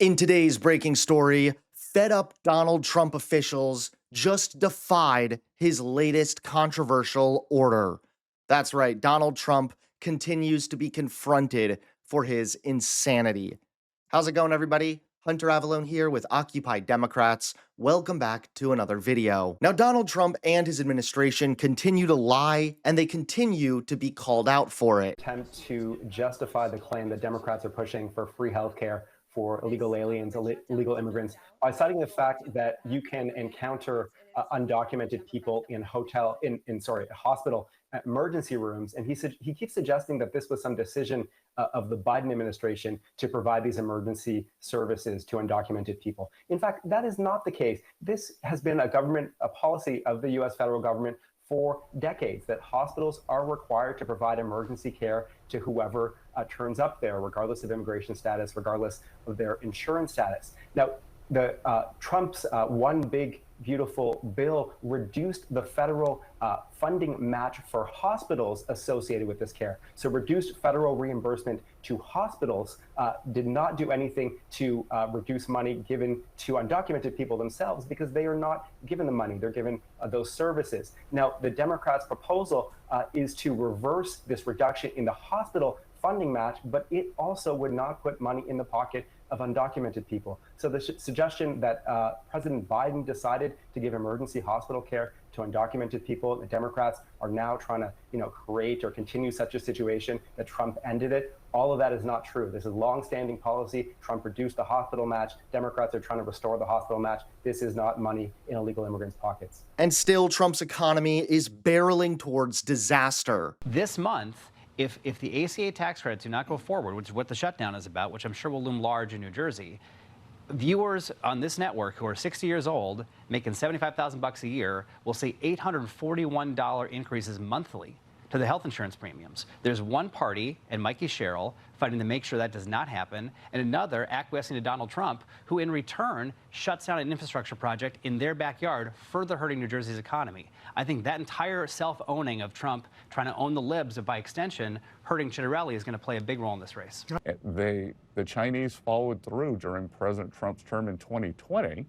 In today's breaking story, fed up Donald Trump officials just defied his latest controversial order. That's right, Donald Trump continues to be confronted for his insanity. How's it going, everybody? Hunter Avalone here with Occupy Democrats. Welcome back to another video. Now, Donald Trump and his administration continue to lie, and they continue to be called out for it. Attempt to justify the claim that Democrats are pushing for free healthcare for illegal aliens, illegal immigrants, by citing the fact that you can encounter undocumented people in hospital emergency rooms. And he keeps suggesting that this was some decision of the Biden administration to provide these emergency services to undocumented people. In fact, that is not the case. This has been a policy of the U.S. federal government for decades, that hospitals are required to provide emergency care to whoever turns up there, regardless of immigration status, regardless of their insurance status. Now, Trump's one big beautiful bill reduced the federal funding match for hospitals associated with this care. So reduced federal reimbursement to hospitals, did not do anything to reduce money given to undocumented people themselves, because they are not given the money, they're given those services. Now, the Democrats' proposal is to reverse this reduction in the hospital funding match, but it also would not put money in the pocket of undocumented people. So the suggestion that President Biden decided to give emergency hospital care to undocumented people, the Democrats are now trying to, create or continue such a situation, that Trump ended it. All of that is not true. This is long-standing policy. Trump reduced the hospital match. Democrats are trying to restore the hospital match. This is not money in illegal immigrants' pockets. And still, Trump's economy is barreling towards disaster. This month, if the ACA tax credits do not go forward, which is what the shutdown is about, which I'm sure will loom large in New Jersey, viewers on this network who are 60 years old, making $75,000 a year, will see $841 increases monthly to the health insurance premiums. There's one party and Mikey Sherrill fighting to make sure that does not happen, and another acquiescing to Donald Trump, who in return shuts down an infrastructure project in their backyard, further hurting New Jersey's economy. I think that entire self-owning of Trump trying to own the libs, and by extension, hurting Citarelli, is going to play a big role in this race. The Chinese followed through during President Trump's term in 2020,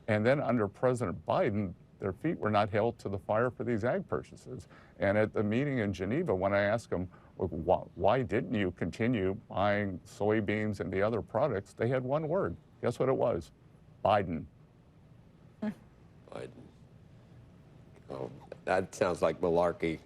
and then under President Biden, their feet were not held to the fire for these ag purchases. And at the meeting in Geneva, when I asked them, why didn't you continue buying soybeans and the other products, they had one word. Guess what it was? Biden. Biden. Oh, that sounds like malarkey.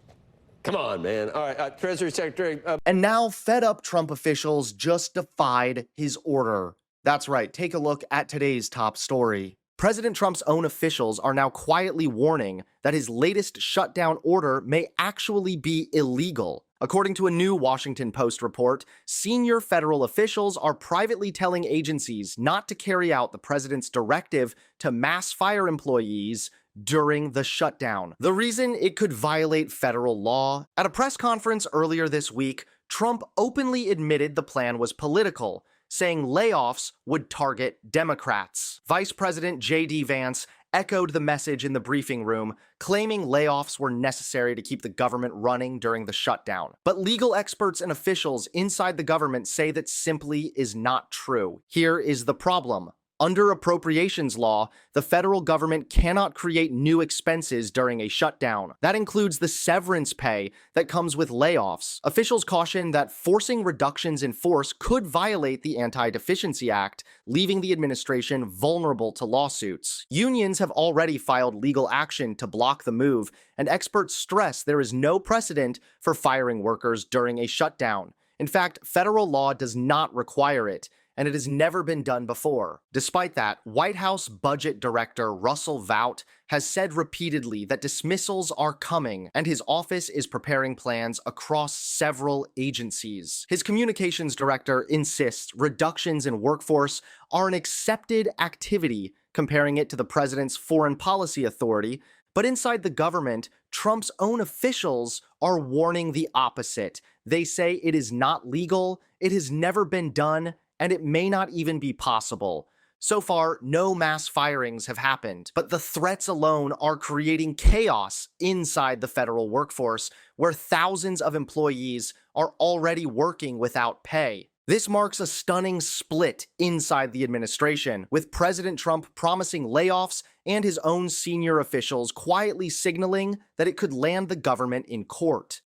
Come on, man. All right, Treasury Secretary. And now, fed up Trump officials just defied his order. That's right, take a look at today's top story. President Trump's own officials are now quietly warning that his latest shutdown order may actually be illegal. According to a new Washington Post report, senior federal officials are privately telling agencies not to carry out the president's directive to mass fire employees during the shutdown. The reason: it could violate federal law. At a press conference earlier this week, Trump openly admitted the plan was political, saying layoffs would target Democrats. Vice President J.D. Vance echoed the message in the briefing room, claiming layoffs were necessary to keep the government running during the shutdown. But legal experts and officials inside the government say that simply is not true. Here is the problem. Under appropriations law, the federal government cannot create new expenses during a shutdown. That includes the severance pay that comes with layoffs. Officials caution that forcing reductions in force could violate the Anti-Deficiency Act, leaving the administration vulnerable to lawsuits. Unions have already filed legal action to block the move, and experts stress there is no precedent for firing workers during a shutdown. In fact, federal law does not require it, and it has never been done before. Despite that, White House Budget Director Russell Vought has said repeatedly that dismissals are coming, and his office is preparing plans across several agencies. His communications director insists reductions in workforce are an accepted activity, comparing it to the president's foreign policy authority. But inside the government, Trump's own officials are warning the opposite. They say it is not legal, it has never been done, and it may not even be possible. So far, no mass firings have happened, but the threats alone are creating chaos inside the federal workforce, where thousands of employees are already working without pay. This marks a stunning split inside the administration, with President Trump promising layoffs and his own senior officials quietly signaling that it could land the government in court.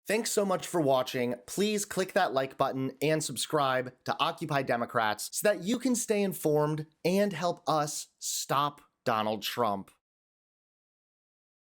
Thanks so much for watching. Please click that like button and subscribe to Occupy Democrats so that you can stay informed and help us stop Donald Trump.